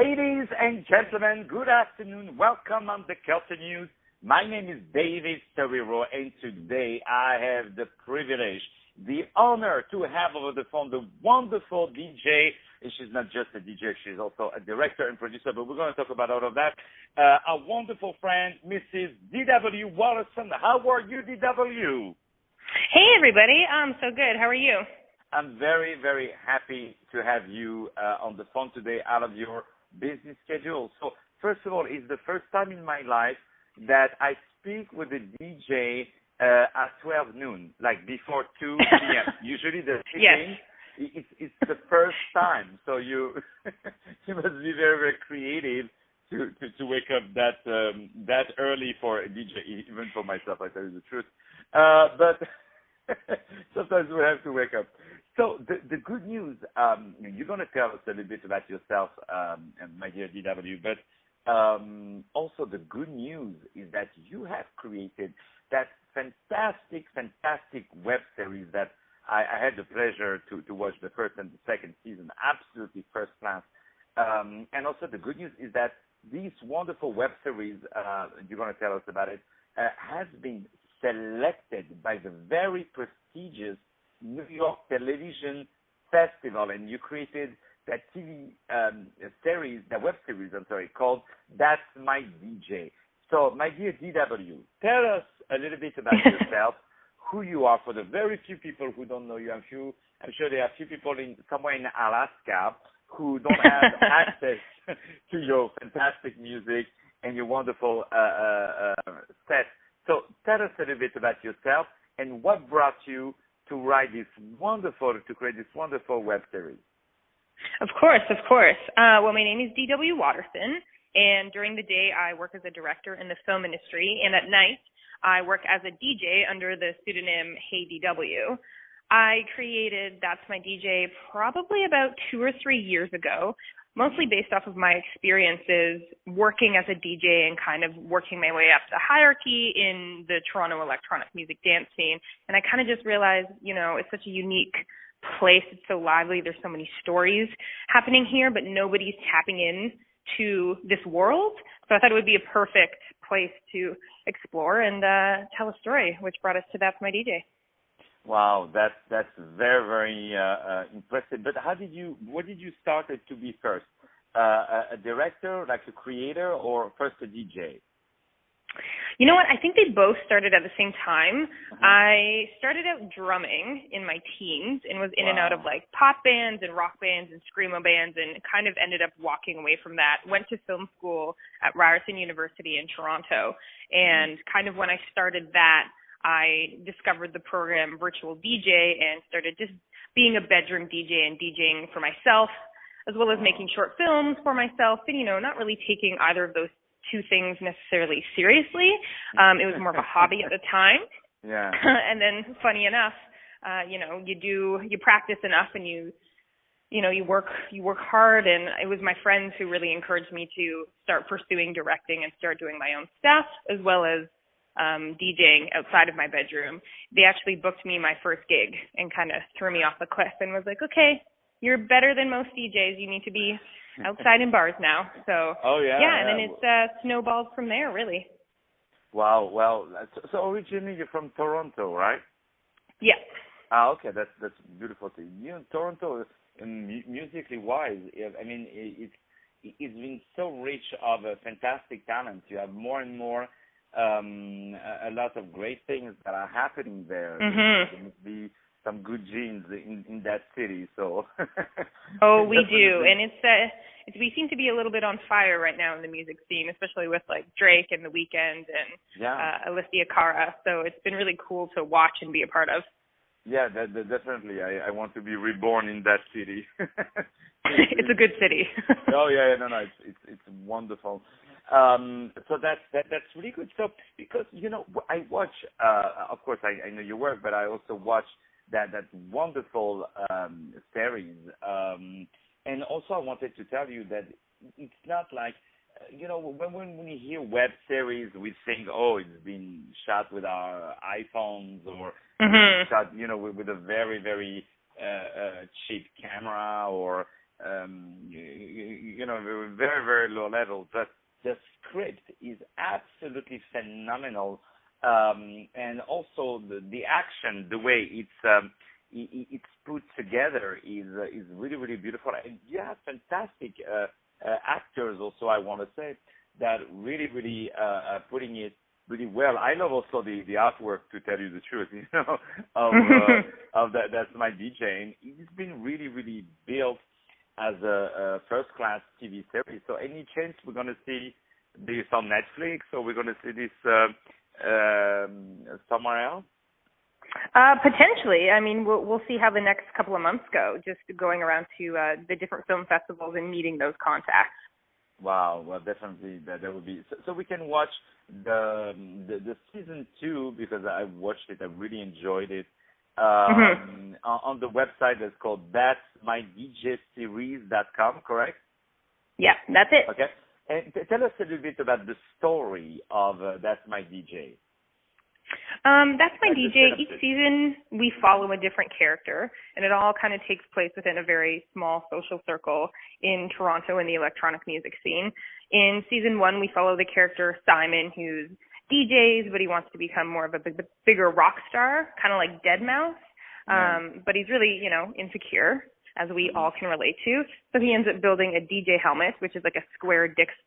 Ladies and gentlemen, good afternoon. Welcome on the Culture News. My name is David Serero, and today I have the privilege, the honor to have over the phone the wonderful DJ. And she's not just a DJ, she's also a director and producer, but we're going to talk about all of that. Our wonderful friend, Mrs. D.W. WATERSON. How are you, D.W.? Hey, everybody. I'm so good. How are you? I'm very, very happy to have you on the phone today out of your business schedule. So, first of all, it's the first time in my life that I speak with a DJ at 12 noon, like before 2 p.m. Usually the speaking, yes. It's the first time. So you you must be very, very creative to wake up that early for a DJ, even for myself, I tell you the truth. But sometimes we have to wake up. So the good news, you're going to tell us a little bit about yourself, my dear DW, but also the good news is that you have created that fantastic web series that I had the pleasure to watch the first and the second season, absolutely first class. And also the good news is that this wonderful web series, you're going to tell us about it, has been selected by the very prestigious New York Television Festival, and you created that TV series, that web series, called That's My DJ. So, my dear DW, tell us a little bit about yourself, who you are, for the very few people who don't know you. I'm sure there are a few people somewhere in Alaska who don't have access to your fantastic music and your wonderful set. So, tell us a little bit about yourself and what brought you to create this wonderful web series. Of course. Well, my name is D.W. WATERSON, and during the day I work as a director in the film industry, and at night I work as a DJ under the pseudonym Hey D.W. I created That's My DJ probably about 2 or 3 years ago, mostly based off of my experiences working as a DJ and kind of working my way up the hierarchy in the Toronto electronic music dance scene. And I kind of just realized, it's such a unique place. It's so lively. There's so many stories happening here, but nobody's tapping in to this world. So I thought it would be a perfect place to explore and tell a story, which brought us to That's My DJ. Wow, that's very, very impressive. But what did you start it to be first? A director, like a creator, or first a DJ? You know what? I think they both started at the same time. Uh-huh. I started out drumming in my teens and was in and out of like pop bands and rock bands and screamo bands, and kind of ended up walking away from that. Went to film school at WATERSON University in Toronto, and kind of when I started that, I discovered the program Virtual DJ and started just being a bedroom DJ and DJing for myself, as well as making short films for myself, and, not really taking either of those two things necessarily seriously. It was more of a hobby at the time. Yeah. And then, funny enough, you practice enough, and you work hard, and it was my friends who really encouraged me to start pursuing directing and start doing my own stuff, as well as DJing outside of my bedroom. They actually booked me my first gig and kind of threw me off a cliff and was like, okay, you're better than most DJs. You need to be outside in bars now. So, and then it's snowballed from there, really. Wow. Well, so originally you're from Toronto, right? Yeah. Okay. That's beautiful. Toronto, musically wise, I mean, it's been so rich of fantastic talent. You have more and more a lot of great things that are happening there. Mm-hmm. There must be some good genes in that city. So. Oh, we do, and we seem to be a little bit on fire right now in the music scene, especially with like Drake and The Weeknd and Alicia Cara. So it's been really cool to watch and be a part of. Yeah, definitely. I want to be reborn in that city. It's a good city. No, it's wonderful. So that's really good. So because I watch, of course I know your work, but I also watch that wonderful series. And also I wanted to tell you that it's not like when we hear web series, we think, oh, it's been shot with our iPhones or shot, with a very, very cheap camera, or very, very low level, but the script is absolutely phenomenal. And also the action, the way it's put together is really, really beautiful. And you have fantastic actors also, I want to say, that really, really putting it really well. I love also the artwork, to tell you the truth, of That's My DJ. And it's been really, really built as a first-class TV series. So any chance we're going to see this on Netflix, or we're going to see this somewhere else? Potentially. I mean, we'll see how the next couple of months go, just going around to the different film festivals and meeting those contacts. Wow, well, definitely that would be. So we can watch the season 2, because I watched it. I really enjoyed it. On the website that's called that'smydjseries.com, correct? Yeah, that's it. Okay. And tell us a little bit about the story of That's My DJ. That's My DJ. Each season we follow a different character, and it all kind of takes place within a very small social circle in Toronto in the electronic music scene. In season 1, we follow the character Simon, who's DJs, but he wants to become more of a bigger rock star, kind of like Deadmau5. But he's really, insecure, as we all can relate to. So he ends up building a DJ helmet, which is like a square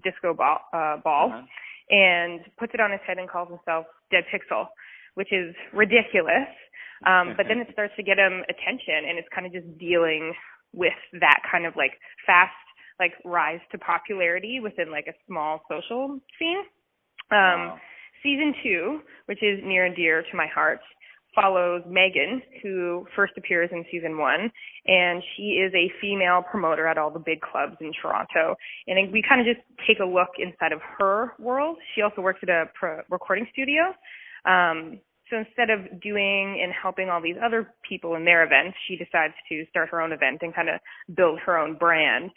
disco ball, and puts it on his head and calls himself Dead Pixel, which is ridiculous. But then it starts to get him attention, and it's kind of just dealing with that kind of like fast, like rise to popularity within like a small social scene. Season 2, which is near and dear to my heart, follows Megan, who first appears in season 1, and she is a female promoter at all the big clubs in Toronto. And we kind of just take a look inside of her world. She also works at a recording studio. So instead of doing and helping all these other people in their events, she decides to start her own event and kind of build her own brand.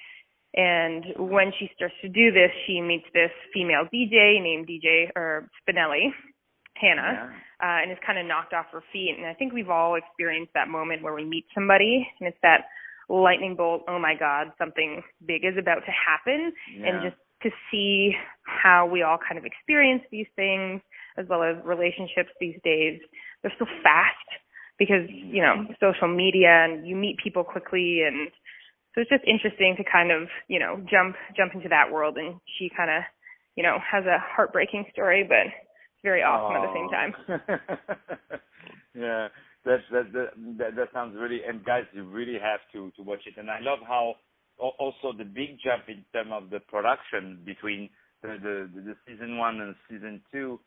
And when she starts to do this, she meets this female DJ named Spinelli, Hannah, and is kind of knocked off her feet. And I think we've all experienced that moment where we meet somebody, and it's that lightning bolt, oh my God, something big is about to happen. And just to see how we all kind of experience these things, as well as relationships these days, they're so fast because, social media, and you meet people quickly. And so it's just interesting to kind of, jump into that world. And she kind of, has a heartbreaking story, but very awesome at the same time. Yeah, that sounds really, and guys, you really have to watch it. And I love how also the big jump in terms of the production between the season 1 and season 2,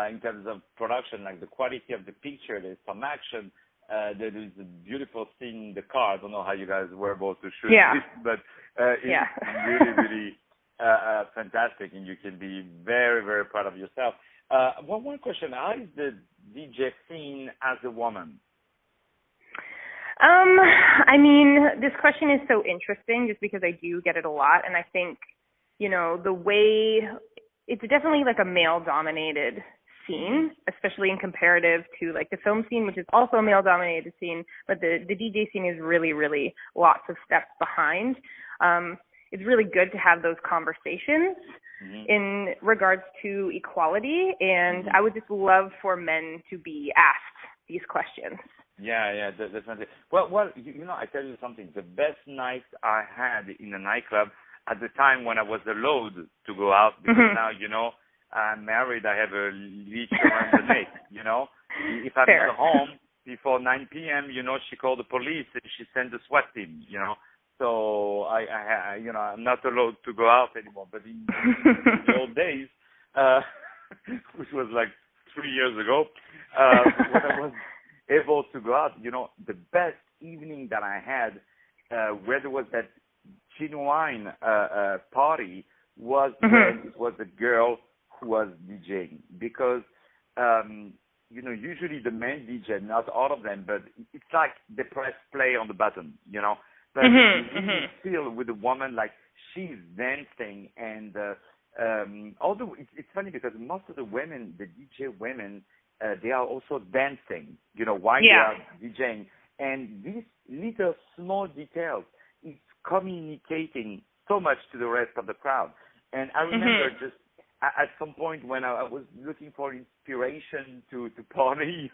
in terms of production, like the quality of the picture. There's some action. There is a beautiful scene in the car. I don't know how you guys were able to shoot this, but it's really, really fantastic, and you can be very, very proud of yourself. One question: how is the DJ scene as a woman? I mean, this question is so interesting just because I do get it a lot, and I think, the way it's definitely like a male-dominated scene, especially in comparative to like the film scene, which is also a male-dominated scene, but the DJ scene is really, really lots of steps behind. It's really good to have those conversations in regards to equality, and I would just love for men to be asked these questions. Yeah, definitely. Well, I tell you something. The best night I had in a nightclub at the time when I was allowed to go out, because now, I'm married, I have a leash around the neck, If I'm at home before 9 p.m., she called the police and she sent the SWAT team, So I'm not allowed to go out anymore. But in the old days, which was like 3 years ago, when I was able to go out, the best evening that I had, where there was that genuine party, was when it was a girl who was DJing. Because, usually the men DJ, not all of them, but it's like they press play on the button, But you really feel with a woman like she's dancing, and although it's funny because most of the women, the DJ women, they are also dancing, while they are DJing. And these little small details, it's communicating so much to the rest of the crowd. And I remember just at some point when I was looking for inspiration to party,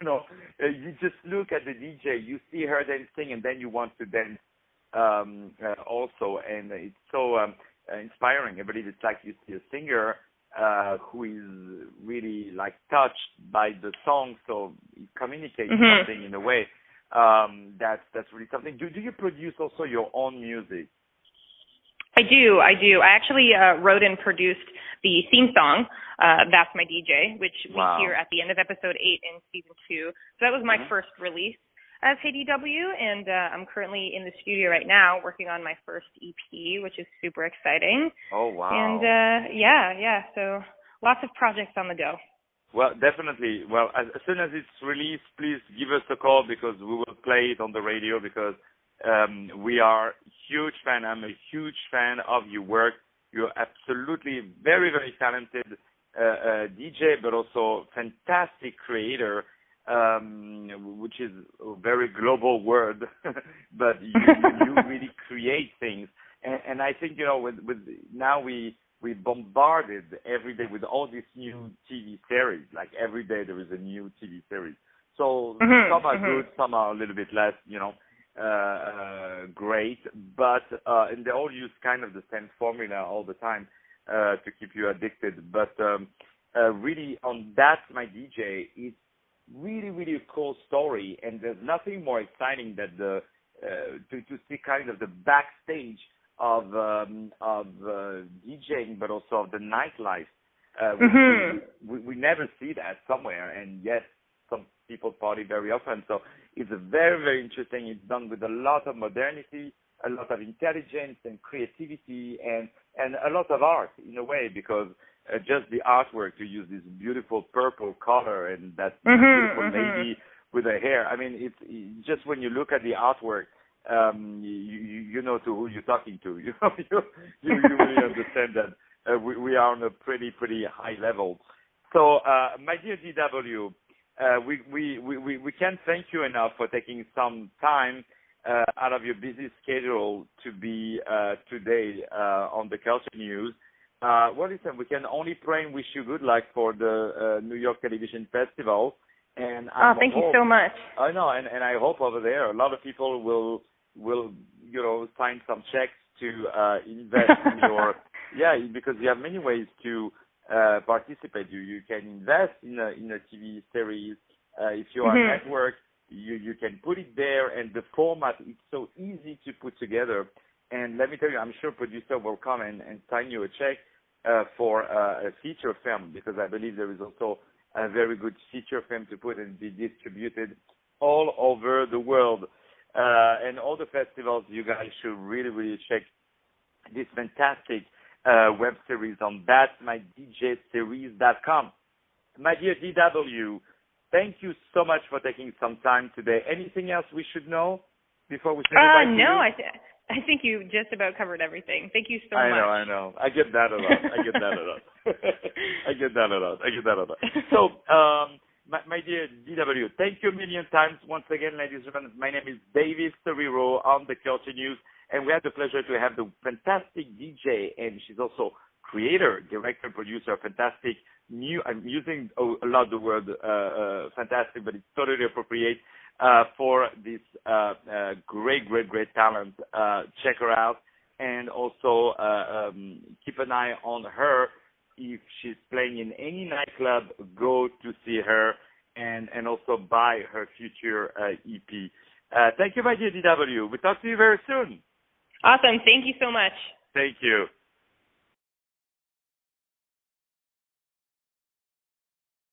you just look at the DJ, you see her dancing, and then you want to dance also. And it's so inspiring. I believe it's like you see a singer who is really like touched by the song, so he communicates something in a way. That's really something. Do you produce also your own music? I do. I actually wrote and produced the theme song, That's My DJ, which we hear at the end of episode 8 in season 2. So that was my first release as HeyDW, and I'm currently in the studio right now working on my first EP, which is super exciting. Oh, wow. And yeah, so lots of projects on the go. Well, definitely. Well, as soon as it's released, please give us a call because we will play it on the radio because we are huge fan. I'm a huge fan of your work. You're absolutely very, very talented DJ, but also fantastic creator, which is a very global word. But you really create things, and I think with now we bombarded every day with all these new TV series. Like every day there is a new TV series. So some are good, some are a little bit less, great, but and they all use kind of the same formula all the time to keep you addicted. But really, on That's My DJ, it's really, really a cool story, and there's nothing more exciting than to see kind of the backstage of DJing, but also of the nightlife. We never see that somewhere, and yet some people party very often. So it's very, very interesting. It's done with a lot of modernity, a lot of intelligence and creativity, and a lot of art in a way, because just the artwork, to use this beautiful purple color and that beautiful lady with her hair. I mean, it's just when you look at the artwork, you know to who you're talking to. You really understand that we are on a pretty high level. So, my dear DW, we can't thank you enough for taking some time out of your busy schedule to be today on the Culture News. Well, listen, we can only pray and wish you good luck for the New York Television Festival. And thank you so much. I know, and I hope over there a lot of people will sign some checks to invest in your because you have many ways to participate. You can invest in a TV series. If you are a network, you can put it there, and the format is so easy to put together. And let me tell you, I'm sure producer will come and sign you a check for a feature film, because I believe there is also a very good feature film to put and be distributed all over the world. And all the festivals, you guys should really, really check this fantastic web series on thatsmydjseries.com. My dear DW, thank you so much for taking some time today. Anything else we should know before we say goodbye to you? No, I think you just about covered everything. Thank you so much. I know. I get that a lot. So, my dear DW, thank you a million times once again, ladies and gentlemen. My name is David Serero on the Culture News, and we had the pleasure to have the fantastic DJ, and she's also creator, director, producer, fantastic new. I'm using a lot the word fantastic, but it's totally appropriate for this great talent. Check her out, and also keep an eye on her. If she's playing in any nightclub, go to see her and also buy her future EP. Thank you, my dear DW. We'll talk to you very soon. Awesome. Thank you so much. Thank you.